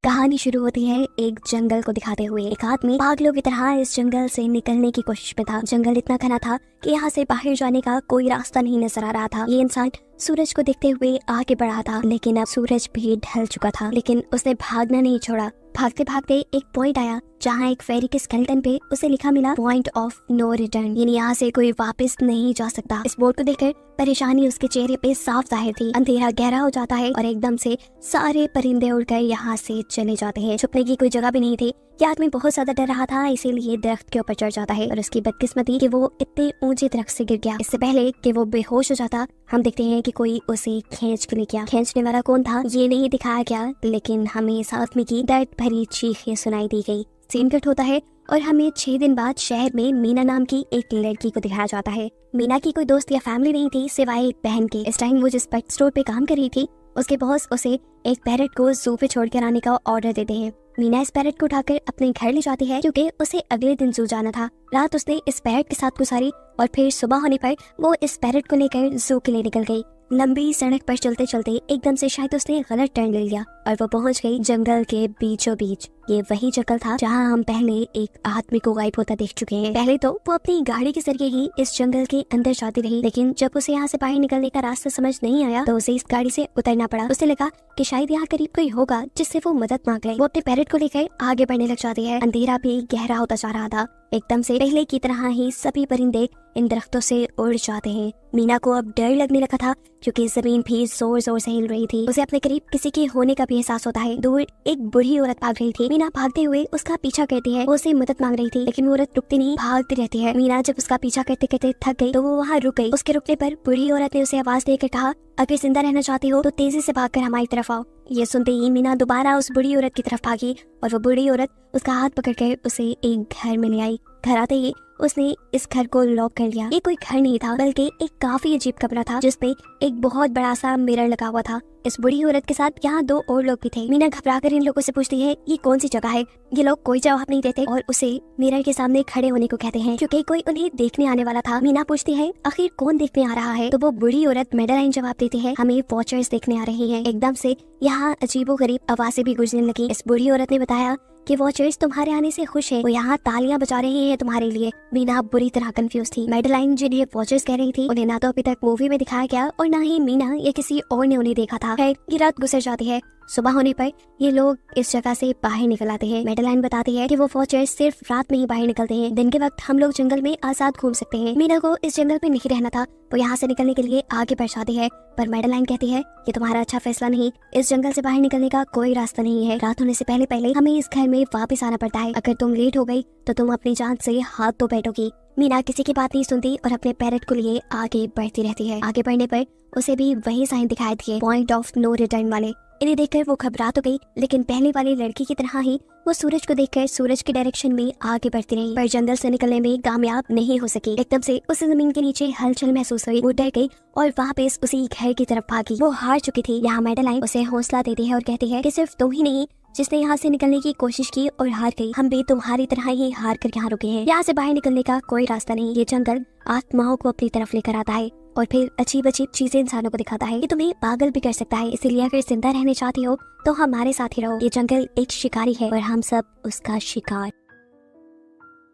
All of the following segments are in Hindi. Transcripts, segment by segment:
कहानी शुरू होती है एक जंगल को दिखाते हुए। एक आदमी पागलों की तरह इस जंगल से निकलने की कोशिश में था। जंगल इतना घना था कि यहाँ से बाहर जाने का कोई रास्ता नहीं नजर आ रहा था। ये इंसान सूरज को देखते हुए आगे बढ़ा था, लेकिन अब सूरज भी ढल चुका था। लेकिन उसने भागना नहीं छोड़ा। भागते भागते एक पॉइंट आया जहाँ एक फेरी के स्केलेटन पे उसे लिखा मिला पॉइंट ऑफ नो रिटर्न, यानी यहाँ से कोई वापस नहीं जा सकता। इस बोर्ड को देखकर परेशानी उसके चेहरे पे साफ जाहिर थी। अंधेरा गहरा हो जाता है और एकदम से सारे परिंदे उड़कर यहाँ से चले जाते हैं। छुपने की कोई जगह भी नहीं थी। ये आदमी बहुत ज्यादा डर रहा था, इसीलिए दरख्त के ऊपर चढ़ जाता है और उसकी बदकिस्मती कि वो इतने ऊंचे दरख्त से गिर गया। इससे पहले कि वो बेहोश हो जाता, हम देखते हैं कि कोई उसे खींच के ले गया। खींचने वाला कौन था ये नहीं दिखाया गया, लेकिन हमें इस आदमी की दर्द भरी चीखें सुनाई दी गई। सीन कट होता है और हमें 6 दिन बाद शहर में मीना नाम की एक लड़की को दिखाया जाता है। मीना की कोई दोस्त या फैमिली नहीं थी सिवाय एक बहन के। इस टाइम वो जिस पेट स्टोर पे काम कर रही थी, उसके बॉस उसे एक पैरट को जू पे छोड़ कर आने का ऑर्डर देते हैं। मीना इस पैरट को उठाकर अपने घर ले जाती है क्योंकि उसे अगले दिन जू जाना था। रात उसने इस पैरट के साथ गुजारी और फिर सुबह होने पर वो इस पैरट को लेकर जू के लिए निकल गई। लंबी सड़क पर चलते चलते एकदम से शायद उसने गलत टर्न ले लिया और वो पहुंच गई जंगल के बीचों बीच। ये वही जंगल था जहां हम पहले एक आदमी को गायब होता देख चुके हैं। पहले तो वो अपनी गाड़ी के जरिए ही इस जंगल के अंदर जाती रही, लेकिन जब उसे यहाँ से बाहर निकलने का रास्ता समझ नहीं आया तो उसे इस गाड़ी से उतरना पड़ा। उसे लगा कि शायद यहाँ करीब कोई होगा जिससे वो मदद मांग ले। वो अपने पैरट को लेकर आगे बढ़ने लग जाती है। अंधेरा भी गहरा होता जा रहा था। एकदम से पहले की तरह ही सभी परिंदे इन दरख्तों से उड़ जाते हैं। मीना को अब डर लगने लगा था क्योंकि जमीन भी जोर जोर से हिल रही थी। उसे अपने करीब किसी के होने का भी एहसास होता है। दूर एक बूढ़ी औरत भाग रही थी। मीना भागते हुए उसका पीछा करती है। वो उसे मदद मांग रही थी, लेकिन वो औरत रुकती नहीं, भागती रहती है। मीना जब उसका पीछा करते करते थक गई तो वो वहाँ रुक गई। उसके रुकने पर बूढ़ी औरत ने उसे आवाज देकर कहा, अगर जिंदा रहना चाहती हो तो तेजी से भागकर हमारी तरफ आओ। ये सुनते ही मीना दोबारा उस बूढ़ी औरत की तरफ भागी और वो बूढ़ी औरत उसका हाथ पकड़कर उसे एक घर में ले आई। घर आते ही उसने इस घर को लॉक कर लिया। ये कोई घर नहीं था बल्कि एक काफी अजीब कमरा था जिसपे एक बहुत बड़ा सा मिरर लगा हुआ था। इस बूढ़ी औरत के साथ यहाँ 2 और लोग भी थे। मीना घबराकर इन लोगों से पूछती है ये कौन सी जगह है। ये लोग कोई जवाब नहीं देते और उसे मिरर के सामने खड़े होने को कहते हैं क्योंकि कोई उन्हें देखने आने वाला था। मीना पूछती है आखिर कौन देखने आ रहा है, तो वो बूढ़ी औरत मेडेलाइन जवाब देती है हमें वॉचर्स देखने आ रहे हैं। एकदम से यहाँ अजीबोगरीब आवाजें भी गुजरने लगी। इस बूढ़ी औरत ने बताया कि वॉचर्स तुम्हारे आने से खुश है, वो यहाँ तालियां बजा रहे हैं तुम्हारे लिए। मीना बुरी तरह कंफ्यूज थी। मेडेलाइन जिन्हें वॉचर्स कह रही थी उन्हें ना तो अभी तक मूवी में दिखाया गया और ना ही मीना या किसी और ने उन्हें देखा था। ये रात गुजर जाती है। सुबह होने पर ये लोग इस जगह से बाहर निकल आते हैं। मेडेलाइन बताती है कि वो वॉचर्स सिर्फ रात में ही बाहर निकलते हैं, दिन के वक्त हम लोग जंगल में आजाद घूम सकते हैं। मीना को इस जंगल में नहीं रहना था, वो यहाँ से निकलने के लिए आगे बढ़ जाती है, पर मेडेलाइन कहती है ये तुम्हारा अच्छा फैसला नहीं, इस जंगल से बाहर निकलने का कोई रास्ता नहीं है। रात होने से पहले पहले हमें इस घर में वापस आना पड़ता है। अगर तुम लेट हो गई तो तुम अपनी जान से हाथ तो बैठोगी। मीना किसी की बात नहीं सुनती और अपने पैरट को लिए आगे बढ़ती रहती है। आगे बढ़ने पर उसे भी वही साइन दिखाई दिए, पॉइंट ऑफ नो रिटर्न वाले। इन्हें देखकर वो घबरा तो गई, लेकिन पहले वाली लड़की की तरह ही वो सूरज को देखकर सूरज की डायरेक्शन में आगे बढ़ती रही, पर जंगल से निकलने में कामयाब नहीं हो सकी। एकदम से उसे जमीन के नीचे हलचल महसूस हुई। वो डर गई और वापस उसी घर की तरफ भागी। वो हार चुकी थी। यहाँ मेडेलाइन उसे हौसला देती है और कहती है कि सिर्फ तुम ही नहीं जिसने यहाँ से निकलने की कोशिश की और हार गई, हम भी तुम्हारी तरह ही हार कर यहाँ रुके हैं। यहाँ से बाहर निकलने का कोई रास्ता नहीं। ये जंगल आत्माओं को अपनी तरफ लेकर आता है और फिर अजीब अजीब चीजें इंसानों को दिखाता है। ये तुम्हें पागल भी कर सकता है, इसीलिए अगर जिंदा रहने चाहती हो तो हमारे साथ ही रहो। ये जंगल एक शिकारी है और हम सब उसका शिकार।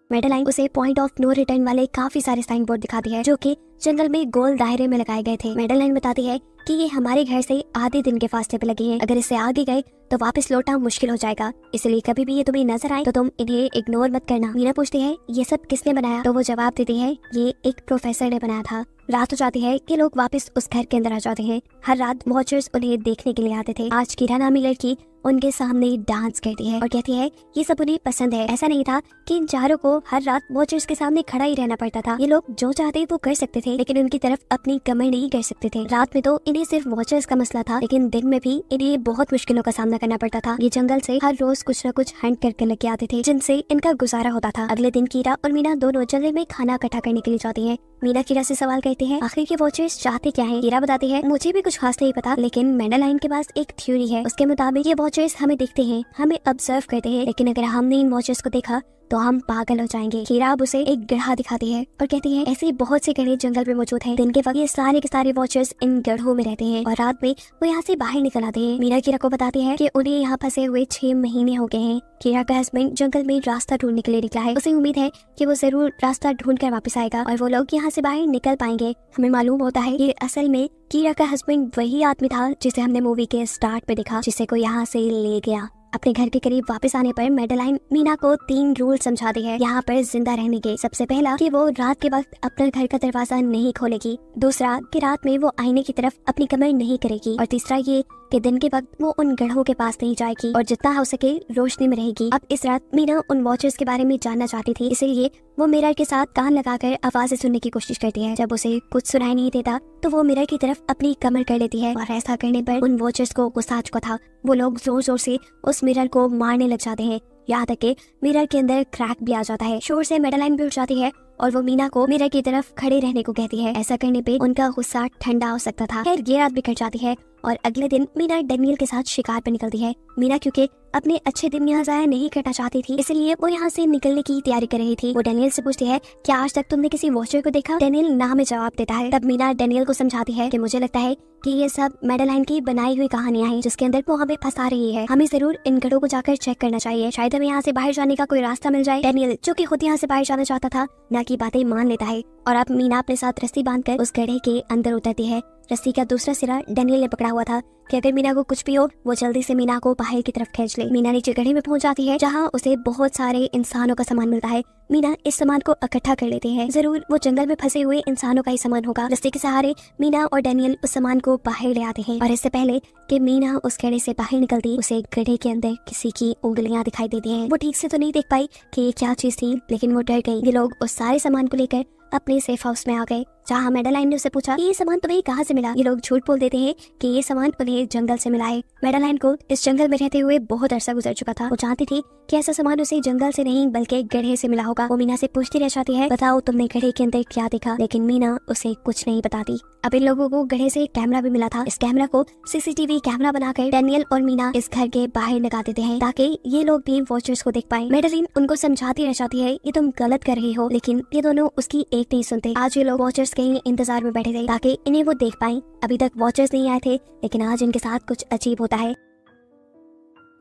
मेडेलाइन उसे पॉइंट ऑफ नो रिटर्न वाले काफी सारे साइन बोर्ड दिखाती है जो कि जंगल में गोल दायरे में लगाए गए थे। मेडेलाइन बताती है कि ये हमारे घर से आधे दिन के फासले पे लगे हैं। अगर इससे आगे गए तो वापस लौटना मुश्किल हो जाएगा, इसलिए कभी भी ये तुम्हें नजर आए तो तुम इन्हें इग्नोर मत करना। मीना पूछती है ये सब किसने बनाया, तो वो जवाब देती है ये एक प्रोफेसर ने बनाया था। रात हो जाती है कि लोग वापस उस घर के अंदर आ जाते हैं। हर रात वॉचर्स उन्हें देखने के लिए आते थे। आज किरा नामी लड़की उनके सामने डांस करती है और कहती है ये सब उन्हें पसंद है। ऐसा नहीं था कि इन चारों को हर रात वॉचर्स के सामने खड़ा ही रहना पड़ता था। ये लोग जो चाहते वो कर सकते थे, लेकिन उनकी तरफ अपनी कमर नहीं कर सकते थे। रात में तो इन्हें सिर्फ वॉचर्स का मसला था, लेकिन दिन में भी इन्हें बहुत मुश्किलों का सामना करना पड़ता था। ये जंगल से हर रोज कुछ न कुछ हंट करके लेके आते थे जिनसे इनका गुजारा होता था। अगले दिन कीरा और मीना दोनों जंगल में खाना इकट्ठा करने के लिए जाती हैं। मीना कीरा से सवाल करती है आखिर ये वॉचर्स चाहते क्या हैं। कीरा बताती है मुझे भी कुछ खास नहीं पता, लेकिन मेडेलाइन के पास एक थ्योरी है। उसके मुताबिक ये वॉचर्स हमें देखते हैं, हमें ऑब्जर्व करते हैं, लेकिन अगर हमने इन वॉचर्स को देखा तो हम पागल हो जाएंगे। कीरा अब उसे एक गड्ढा दिखाती है और कहती है ऐसे बहुत से गड्ढे जंगल में मौजूद हैं। दिन के वक्त ये सारे के सारे वॉचर्स इन गड्ढों में रहते हैं और रात में वो यहाँ से बाहर निकल आते हैं। मीना कीरा को बताती है कि उन्हें यहाँ फंसे हुए 6 महीने हो गए हैं। कीरा का हस्बैंड जंगल में रास्ता ढूंढने के लिए निकला है। उसे उम्मीद है कि वो जरूर रास्ता ढूंढ कर वापस आएगा और वो लोग यहाँ से बाहर निकल पाएंगे। हमें मालूम होता है कि असल में कीरा का हस्बैंड वही आदमी था जिसे हमने मूवी के स्टार्ट में देखा, जिसे को यहाँ से ले गया। अपने घर के करीब वापस आने पर मैडेलाइन मीना को 3 रूल समझाती है यहाँ पर जिंदा रहने के। सबसे पहला कि वो रात के वक्त अपने घर का दरवाजा नहीं खोलेगी। दूसरा कि रात में वो आईने की तरफ अपनी कमर नहीं करेगी। और तीसरा ये कि दिन के वक्त वो उन गड्ढों के पास नहीं जाएगी और जितना हो सके रोशनी में रहेगी। अब इस रात मीना उन वॉचर्स के बारे में जानना चाहती थी, इसीलिए वो मिरर के साथ कान लगाकर आवाजें सुनने की कोशिश करती है। जब उसे कुछ सुनाई नहीं देता तो वो मिरर की तरफ अपनी कमर कर लेती है और ऐसा करने पर उन वॉचर्स को गुस्सा आ चुका था। वो लोग जोर जोर से उस मिरर को मारने लग जाते हैं, यहाँ तक कि मिरर के अंदर क्रैक भी आ जाता है। शोर से मैडेलाइन भी उठ जाती है और वो मीना को मिरर की तरफ खड़े रहने को कहती है। ऐसा करने पे उनका गुस्सा ठंडा हो सकता था। खैर ये रात भी कट जाती है और अगले दिन मीना डैनियल के साथ शिकार पर निकलती है। मीना क्योंकि अपने अच्छे दिन यहाँ जाया नहीं करना चाहती थी, इसलिए वो यहाँ से निकलने की तैयारी कर रही थी। वो डैनियल से पूछती है क्या आज तक तुमने किसी वॉचर को देखा? डैनियल ना में जवाब देता है। तब मीना डैनियल को समझाती है कि मुझे लगता है कि ये सब मैडेलाइन की बनाई हुई कहानियां हैं जिसके अंदर वो हमें फंसा रही है। हमें जरूर इन गड्ढों को जाकर चेक करना चाहिए, शायद हमें यहाँ से बाहर जाने का कोई रास्ता मिल जाए। डैनियल जो कि खुद यहाँ से बाहर जाना चाहता था ना की बातें मान लेता है और अब मीना अपने साथ रस्सी बांधकर उस गड्ढे के अंदर उतरती है। रस्सी का दूसरा सिरा डैनियल ने पकड़ा हुआ था कि अगर मीना को कुछ भी हो वो जल्दी से मीना को बाहर की तरफ खींच ले। मीना नीचे गड्ढे में पहुंच जाती है जहां उसे बहुत सारे इंसानों का सामान मिलता है। मीना इस सामान को इकट्ठा कर लेते हैं, जरूर वो जंगल में फंसे हुए इंसानों का ही सामान होगा। रस्सी के सहारे मीना और डैनियल उस सामान को बाहर ले आते हैं और इससे पहले कि मीना उस गड्ढे से बाहर निकलती उसे गड्ढे के अंदर किसी की उंगलियां दिखाई देती हैं। वो ठीक से तो नहीं देख पाई कि ये क्या चीज थी, लेकिन वो डर गई। ये लोग उस सारे सामान को लेकर अपने सेफ हाउस में आ गए जहाँ मैडेलाइन ने उसे पूछा ये सामान तुम्हें कहाँ से मिला। ये लोग झूठ बोल देते हैं कि ये सामान उन्हें जंगल से मिला है। मैडेलाइन को इस जंगल में रहते हुए बहुत अरसा गुजर चुका था। वो जानती थी कि ऐसा सामान उसे जंगल से नहीं बल्कि गड्ढे से मिला होगा। वो मीना से पूछती रह जाती है बताओ तुमने गड्ढे के अंदर क्या देखा, लेकिन मीना उसे कुछ नहीं बताती। अब इन लोगों को गड्ढे से एक कैमरा भी मिला था। इस कैमरा को सीसीटीवी कैमरा बनाकर डैनियल और मीना इस घर के बाहर लगा देते हैं ताकि ये लोग भी वॉचर्स को देख पाए। मैडेलाइन उनको समझाती रह जाती है ये तुम गलत कर रही हो, लेकिन ये दोनों उसकी एक नहीं सुनते। आज ये लोग वॉचर्स के इंतजार में बैठे थे ताकि इन्हें वो देख पाएं। अभी तक वॉचर्स नहीं आए थे, लेकिन आज इनके साथ कुछ अजीब होता है।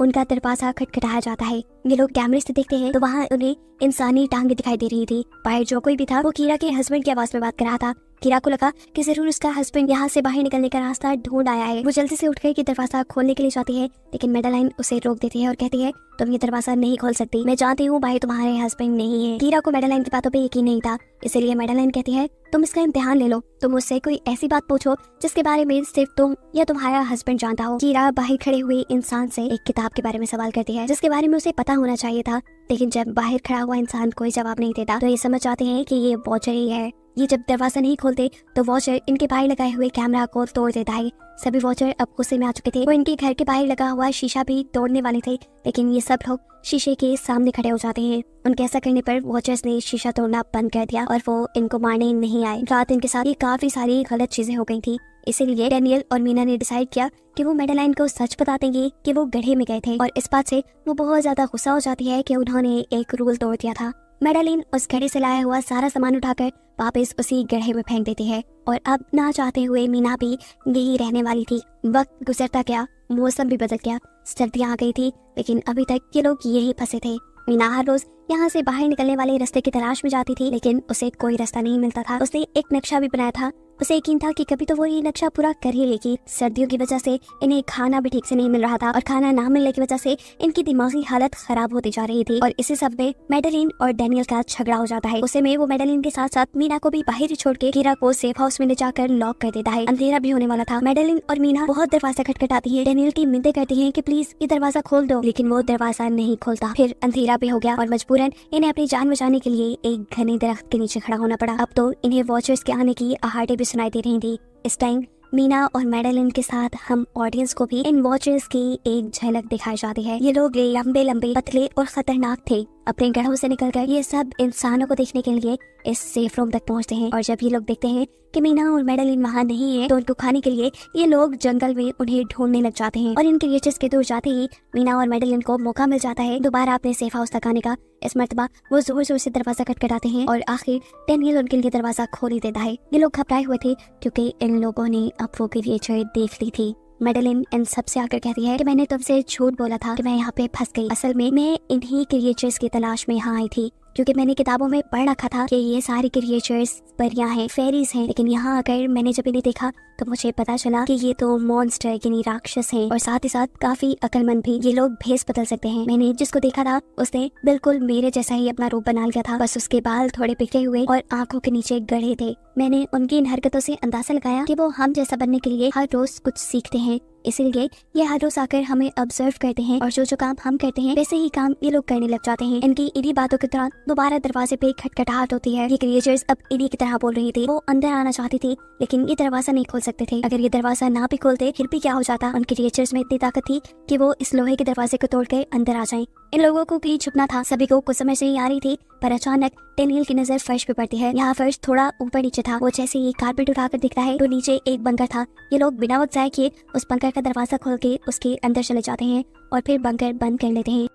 उनका दरवाजा खटखटाया जाता है। ये लोग कैमरे से देखते हैं तो वहाँ उन्हें इंसानी टांगे दिखाई दे रही थी। बाहर जो कोई भी था वो कीरा के हस्बैंड की आवाज में बात कर रहा था। कीरा को लगा कि जरूर उसका हस्बैंड यहाँ से बाहर निकलने का रास्ता ढूंढ आया है। वो जल्दी से उठकर दरवाजा खोलने के लिए जाती है, लेकिन मैडेलाइन उसे रोक देती है और कहती है तुम ये दरवाजा नहीं खोल सकती, मैं जानती हूँ भाई तुम्हारे हस्बैंड नहीं है। कीरा को मैडेलाइन की बातों पे यकीन नहीं था, इसलिए मैडेलाइन कहती है तुम इसका इम्तिहान ले लो, तुम मुझसे कोई ऐसी बात पूछो जिसके बारे में सिर्फ तुम या तुम्हारा हस्बैंड जानता हो। कीरा बाहर खड़े हुए इंसान से एक किताब के बारे में सवाल करती है जिसके बारे में उसे पता होना चाहिए था, लेकिन जब बाहर खड़ा हुआ इंसान कोई जवाब नहीं देता तो ये समझ जाते हैं कि ये वॉचर ही है। ये जब दरवाजा नहीं खोलते तो वॉचर इनके बाहर लगाए हुए कैमरा को तोड़ देता है। सभी वॉचर अब गुस्से में आ चुके थे। वो इनके घर के बाहर लगा हुआ शीशा भी तोड़ने वाले थे, लेकिन ये सब लोग शीशे के सामने खड़े हो जाते हैं। उनके ऐसा करने पर वॉचर्स ने शीशा तोड़ना बंद कर दिया और वो इनको मारने नहीं आए। रात इनके साथ ये काफी सारी गलत चीजें हो गई थी, इसीलिए डैनियल और मीना ने डिसाइड किया कि वो मैडेलाइन को सच बता देंगे कि वो गड्ढे में गए थे। और इस बात से वो बहुत ज्यादा गुस्सा हो जाती है कि उन्होंने एक रूल तोड़ दिया था। मैडेलाइन उस गड्ढे से लाया हुआ सारा सामान उठाकर वापस उसी गड्ढे में फेंक देती है और अब ना चाहते हुए मीना भी यही रहने वाली थी। वक्त गुजरता गया, मौसम भी बदल गया, सर्दियाँ आ गई थी, लेकिन अभी तक ये लोग यही फंसे थे। मीना हर रोज यहाँ से बाहर निकलने वाले रास्ते की तलाश में जाती थी, लेकिन उसे कोई रास्ता नहीं मिलता था। उसने एक नक्शा भी बनाया था, उसे यकीन था कि कभी तो वो ये नक्शा पूरा कर ही लेगी। सर्दियों की वजह से इन्हें खाना भी ठीक से नहीं मिल रहा था और खाना ना मिलने की वजह से इनकी दिमागी हालत खराब होती जा रही थी। और इसी सब में मैडेलाइन और डैनियल का झगड़ा हो जाता है। उसे में वो मैडेलाइन के साथ साथ मीना को भी बाहर ही छोड़ के कीरा को सेफ हाउस में ले जाकर लॉक कर देता है। अंधेरा भी होने वाला था। मैडेलाइन और मीना बहुत दरवाजा खटखटाती है, डैनियल की मिन्नतें करती है कि प्लीज ये दरवाजा खोल दो, लेकिन वो दरवाजा नहीं खोलता। फिर अंधेरा भी हो गया और मजबूरन इन्हें अपनी जान बचाने के लिए एक घने दरख्त के नीचे खड़ा होना पड़ा। अब तो इन्हें वॉचर्स के आने की आहटें भी सुनाई दे रही थी। इस टाइम मीना और मैडेलाइन के साथ हम ऑडियंस को भी इन वॉचर्स की एक झलक दिखाई जाती है। ये लोग लंबे लंबे, पतले और खतरनाक थे। अपने गढ़ों से निकलकर ये सब इंसानों को देखने के लिए इस सेफ रूम तक पहुंचते हैं। और जब ये लोग देखते हैं कि मीना और मैडेलिन वहाँ नहीं है तो उनको खाने के लिए ये लोग जंगल में उन्हें ढूंढने लग जाते हैं। और इन क्रिएचर्स के दूर जाते ही मीना और मैडेलिन को मौका मिल जाता है दोबारा अपने सेफ हाउस तक आने का। इस मर्तबा वो जोर जोर से दरवाजा खटखटाते हैं और आखिर डैनियल उनके लिए दरवाजा खोल ही देता है। ये लोग घबराए हुए थे क्योंकि इन लोगों ने अब वो क्रिएचर देख ली थी। मैडेलिन इन सबसे आकर कहती है कि मैंने तुमसे झूठ बोला था कि मैं यहाँ पे फंस गई। असल में मैं इन्हीं क्रिएचर्स की तलाश में यहाँ आई थी क्योंकि मैंने किताबों में पढ़ रखा था कि ये सारी क्रिएचर्स परियां हैं, फेरीज हैं। लेकिन यहाँ आकर मैंने जब इन्हें देखा तो मुझे पता चला कि ये तो मॉन्स्टर यानी राक्षस हैं और साथ ही साथ काफी अक्लमंद भी। ये लोग भेस बदल सकते हैं। मैंने जिसको देखा था उसने बिल्कुल मेरे जैसा ही अपना रूप बना लिया था, बस उसके बाल थोड़े बिखरे हुए और आंखों के नीचे गड़े थे। मैंने उनकी इन हरकतों से अंदाजा लगाया कि वो हम जैसा बनने के लिए हर रोज कुछ सीखते हैं, इसीलिए ये हर रोज आकर हमें ऑब्जर्व करते हैं और जो जो काम हम करते हैं वैसे ही काम ये लोग करने लग जाते हैं। इनकी इन्हीं बातों के दौरान दोबारा दरवाजे पे खटखटाहट होती है। ये क्रिएचर्स अब इन्हीं की तरह बोल रही थी। वो अंदर आना चाहती थी लेकिन ये दरवाजा नहीं खोल सकते थे। अगर ये दरवाजा ना भी खोलते फिर भी क्या हो जाता, उन क्रिएचर्स में इतनी ताकत थी कि वो इस लोहे के दरवाजे को तोड़ कर अंदर आ जाएं। इन लोगों को कहीं छुपना था, सभी को कुछ समझ नहीं आ रही थी। पर अचानक डैनियल की नजर फर्श पे पड़ती है। यहाँ फर्श थोड़ा ऊपर नीचे था। वो जैसे ही कारपेट उठाकर दिखता है तो नीचे एक बंकर था। ये लोग बिना वक्त जाए किए उस बंकर का दरवाजा खोल के उसके अंदर चले जाते हैं और फिर बंकर बंद कर लेते हैं।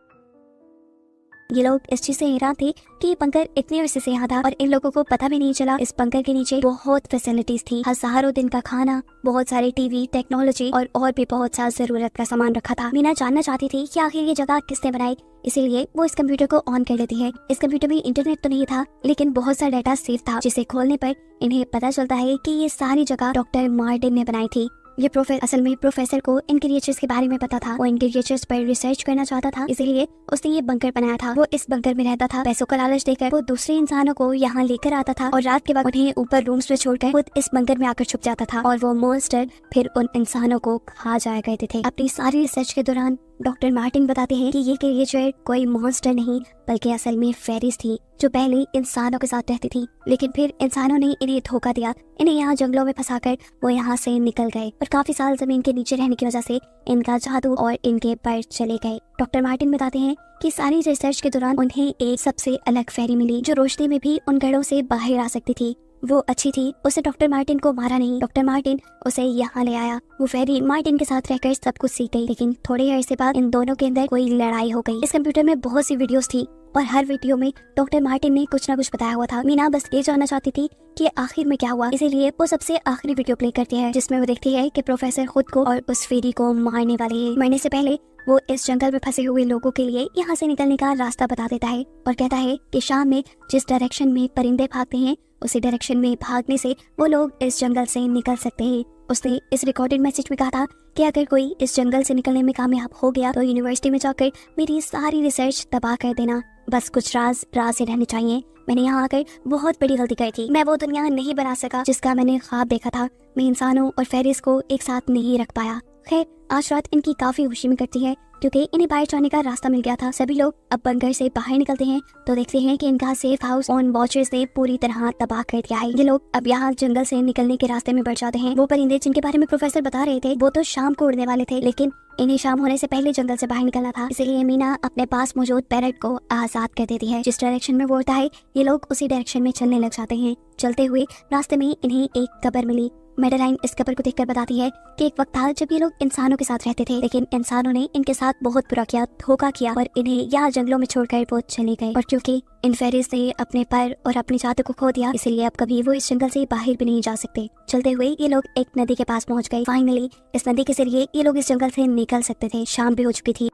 ये लोग इस चीज से हैरान थे कि ये बंकर इतने अरसे से यहाँ था और इन लोगों को पता भी नहीं चला। इस बंकर के नीचे बहुत फैसिलिटीज थी, हजारों दिन का खाना, बहुत सारे टीवी, टेक्नोलॉजी और भी बहुत सा जरूरत का सामान रखा था। मीना जानना चाहती थी कि आखिर ये जगह किसने बनाई, इसीलिए वो इस कंप्यूटर को ऑन कर लेती है। इस कंप्यूटर में इंटरनेट तो नहीं था लेकिन बहुत सा डाटा सेव था, जिसे खोलने पर इन्हें पता चलता है कि ये सारी जगह डॉक्टर मार्टिन ने बनाई थी। ये असल में प्रोफेसर को इन क्रिएचर्स के बारे में पता था। वो इन क्रिएचर्स पर रिसर्च करना चाहता था, इसीलिए उसने ये बंकर बनाया था। वो इस बंकर में रहता था। पैसों का लालच देकर वो दूसरे इंसानों को यहाँ लेकर आता था और रात के वक्त उन्हें ऊपर रूम्स में छोड़कर खुद इस बंकर में आकर छुप जाता था और वो मॉन्स्टर फिर उन इंसानों को खा जाया करते थे। अपनी सारी रिसर्च के दौरान डॉक्टर मार्टिन बताते हैं कि ये क्रिएचर कोई मॉन्स्टर नहीं बल्कि असल में फेरीज थी जो पहले इंसानों के साथ रहती थी, लेकिन फिर इंसानों ने इन्हें धोखा दिया। इन्हें यहाँ जंगलों में फंसाकर वो यहाँ से निकल गए और काफी साल जमीन के नीचे रहने की वजह से इनका जादू और इनके पर चले गए। डॉक्टर मार्टिन बताते हैं कि सारी रिसर्च के दौरान उन्हें एक सबसे अलग फेरी मिली जो रोशनी में भी उन घरों से बाहर आ सकती थी। वो अच्छी थी, उसे डॉक्टर मार्टिन को मारा नहीं। डॉक्टर मार्टिन उसे यहाँ ले आया। वो फेरी मार्टिन के साथ रहकर सब कुछ सीख गई, लेकिन थोड़े अरसे बाद इन दोनों के अंदर कोई लड़ाई हो गई। इस कंप्यूटर में बहुत सी वीडियोस थी और हर वीडियो में डॉक्टर मार्टिन ने कुछ ना कुछ बताया हुआ था। मीना बस ये जानना चाहती थी कि आखिर में क्या हुआ, इसीलिए वो सबसे आखिरी वीडियो प्ले करती है जिसमें वो देखती है कि प्रोफेसर खुद को और उस फेरी को मारने वाले हैं। मरने से पहले वो इस जंगल में फंसे हुए लोगों के लिए यहाँ से निकलने का रास्ता बता देता है और कहता है कि शाम में जिस डायरेक्शन में परिंदे भागते हैं उसी डायरेक्शन में भागने से वो लोग इस जंगल से निकल सकते हैं। उसने इस रिकॉर्डेड मैसेज में कहा था कि अगर कोई इस जंगल से निकलने में कामयाब हो गया तो यूनिवर्सिटी में जाकर मेरी सारी रिसर्च तबाह कर देना। बस कुछ राज ही रहने चाहिए। मैंने यहाँ आकर बहुत बड़ी गलती की थी। मैं वो दुनिया नहीं बना सका जिसका मैंने ख्वाब देखा था। मैं इंसानों और फेरिस को एक साथ नहीं रख पाया। खैर आज रात इनकी काफी खुशी में कटती है क्योंकि इन्हें बाहर जाने का रास्ता मिल गया था। सभी लोग अब बंकर से बाहर निकलते हैं तो देखते हैं कि इनका सेफ हाउस ऑन वॉचर्स ने पूरी तरह तबाह कर दिया है। ये लोग अब यहाँ जंगल से निकलने के रास्ते में बढ़ जाते हैं। वो परिंदे जिनके बारे में प्रोफेसर बता रहे थे वो तो शाम को उड़ने वाले थे, लेकिन इन्हें शाम होने से पहले जंगल से बाहर निकलना था, इसलिए मीना अपने पास मौजूद पैरट को आजाद कर देती है। जिस डायरेक्शन में वो उड़ता है ये लोग उसी डायरेक्शन में चलने लग जाते हैं। चलते हुए रास्ते में इन्हें एक कब्र मिली। मैडेलाइन इस कब्र को देखकर बताती है कि एक वक्त था जब ये लोग इंसानों के साथ रहते थे, लेकिन इंसानों ने इनके साथ बहुत बुरा किया, धोखा किया और इन्हें यहाँ जंगलों में छोड़कर वो चले गए। और क्योंकि इन फेरिस ने अपने पर और अपनी जात को खो दिया, इसलिए अब कभी वो इस जंगल से बाहर भी नहीं जा सकते। चलते हुए ये लोग एक नदी के पास पहुंच गए। फाइनली इस नदी के जरिए ये लोग इस जंगल से निकल सकते थे। शाम भी हो चुकी थी।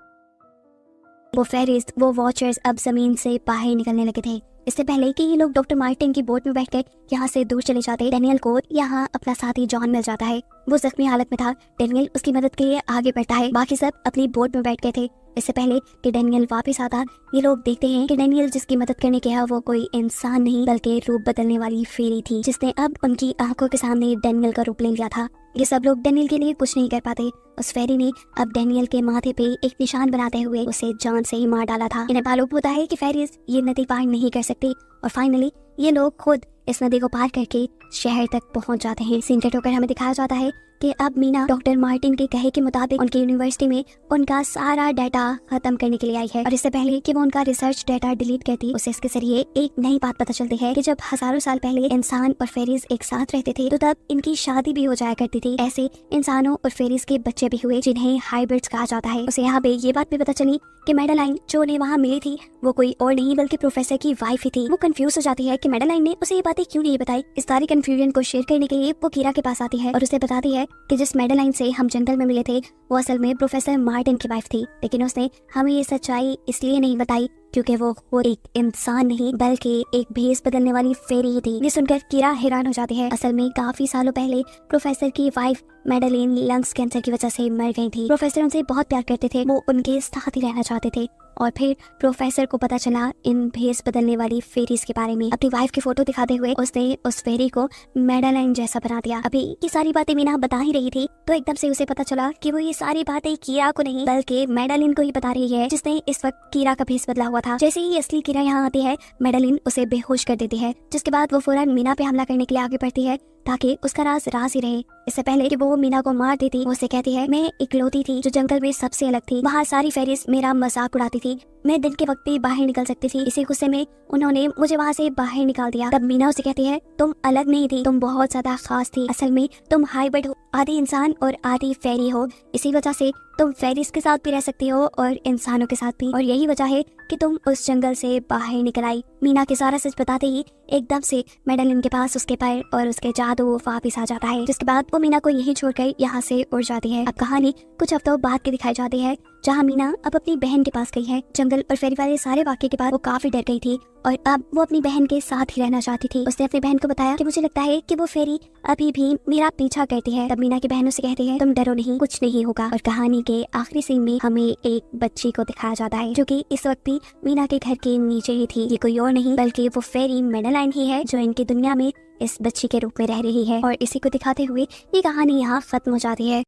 वो फेरिस, वो वॉचर्स अब जमीन से बाहर निकलने लगे थे। इससे पहले कि ये लोग डॉक्टर मार्टिन की बोट में बैठकर यहाँ से दूर चले जाते, डैनियल को यहाँ अपना साथी जॉन मिल जाता है। वो जख्मी हालत में था। डैनियल उसकी मदद के लिए आगे बढ़ता है। बाकी सब अपनी बोट में बैठ गए थे। इससे पहले कि डैनियल वापस आता, ये लोग देखते हैं कि डैनियल जिसकी मदद करने गया वो कोई इंसान नहीं बल्कि रूप बदलने वाली फेरी थी, जिसने अब उनकी आंखों के सामने डैनियल का रूप ले लिया था। ये सब लोग डैनियल के लिए कुछ नहीं कर पाते। उस फेरी ने अब डैनियल के माथे पे एक निशान बनाते हुए उसे जान से ही मार डाला था। इन्हें मालूम होता है कि फेरिस ये नदी पार नहीं कर सकती और फाइनली ये लोग खुद इस नदी को पार करके शहर तक पहुंच जाते हैं। सीन कट होकर हमें दिखाया जाता है कि अब मीना डॉक्टर मार्टिन के कहे के मुताबिक उनकी यूनिवर्सिटी में उनका सारा डाटा खत्म करने के लिए आई है। और इससे पहले कि वो उनका रिसर्च डाटा डिलीट करती, उसे इसके जरिए एक नई बात पता चलती है कि जब हजारों साल पहले इंसान और फेरीज एक साथ रहते थे तो तब इनकी शादी भी हो जाया करती थी। ऐसे इंसानों और फेरीज के बच्चे भी हुए जिन्हें हाइब्रिड्स कहा जाता है। उसे यहाँ पे ये बात भी पता चली कि मैडेलाइन जो उन्हें वहाँ मिली थी वो कोई और नहीं बल्कि प्रोफेसर की वाइफ ही थी। वो कंफ्यूज हो जाती है कि मैडेलाइन ने उसे ये बातें क्यों नहीं बताई। इस सारी कंफ्यूजन को शेयर करने के लिए वो कीरा के पास आती है और उसे बताती है कि जिस मैडेलाइन से हम जंगल में मिले थे वो असल में प्रोफेसर मार्टिन की वाइफ थी, लेकिन उसने हमें ये सच्चाई इसलिए नहीं बताई क्योंकि वो एक इंसान नहीं बल्कि एक भेस बदलने वाली फेरी ही थी। ये सुनकर कीरा हैरान हो जाती है। असल में काफी सालों पहले प्रोफेसर की वाइफ मैडेलिन लंग्स कैंसर की वजह से मर गई थी। प्रोफेसर उनसे बहुत प्यार करते थे, वो उनके साथ ही रहना चाहते थे। और फिर प्रोफेसर को पता चला इन भेस बदलने वाली फेरीज के बारे में। अपनी वाइफ की फोटो दिखाते हुए उसने उस फेरी को मैडेलाइन जैसा बना दिया। अभी ये सारी बातें मीना बता ही रही थी तो एकदम से उसे पता चला कि वो ये सारी बातें कीरा को नहीं बल्कि मैडेलिन को ही बता रही है, जिसने इस वक्त कीरा का भेस बदला हुआ था। जैसे ही असली कीरा यहाँ आती है मैडेलिन उसे बेहोश कर देती है, जिसके बाद वो फौरन मीना पे हमला करने के लिए आगे बढ़ती है ताकि उसका राज ही रहे। इससे पहले कि वो मीना को मार देती, वो उसे कहती है मैं इकलौती थी जो जंगल में सबसे अलग थी। वहाँ सारी फेरीज मेरा मजाक उड़ाती थी, मैं दिन के वक्त भी बाहर निकल सकती थी। इसी गुस्से में उन्होंने मुझे वहाँ से बाहर निकाल दिया। तब मीना उसे कहती है तुम अलग नहीं थी, तुम बहुत ज्यादा खास थी। असल में तुम हाइब्रिड हो, आधी इंसान और आधी फेरी हो। इसी वजह से तुम फेरीज के साथ भी रह सकती हो और इंसानों के साथ भी, और यही वजह है कि तुम उस जंगल से बाहर निकल आई। मीना के सारा सच बताते ही एकदम से मैडेलिन के पास उसके पैर और उसके जादू वापिस आ जाता है, जिसके बाद वो मीना को यहीं छोड़कर यहाँ से उड़ जाती है। अब कहानी कुछ हफ्तों बाद की दिखाई जाती है जहाँ मीना अब अपनी बहन के पास गई है। जंगल और फेरी वाले सारे वाक्य के बाद वो काफी डर गई थी और अब वो अपनी बहन के साथ ही रहना चाहती थी। उसने अपनी बहन को बताया कि मुझे लगता है कि वो फेरी अभी भी मेरा पीछा करती है। तब मीना की बहन उसे कहती है तुम डरो नहीं, कुछ नहीं होगा। और कहानी के आखिरी सीन में हमें एक बच्ची को दिखाया जाता है जो कि इस वक्त भी मीना के घर के नीचे ही थी। ये कोई और नहीं बल्कि वो फेरी मैडेलाइन ही है जो इनकी दुनिया में इस बच्ची के रूप में रह रही है। और इसी को दिखाते हुए ये कहानी यहाँ खत्म हो जाती है।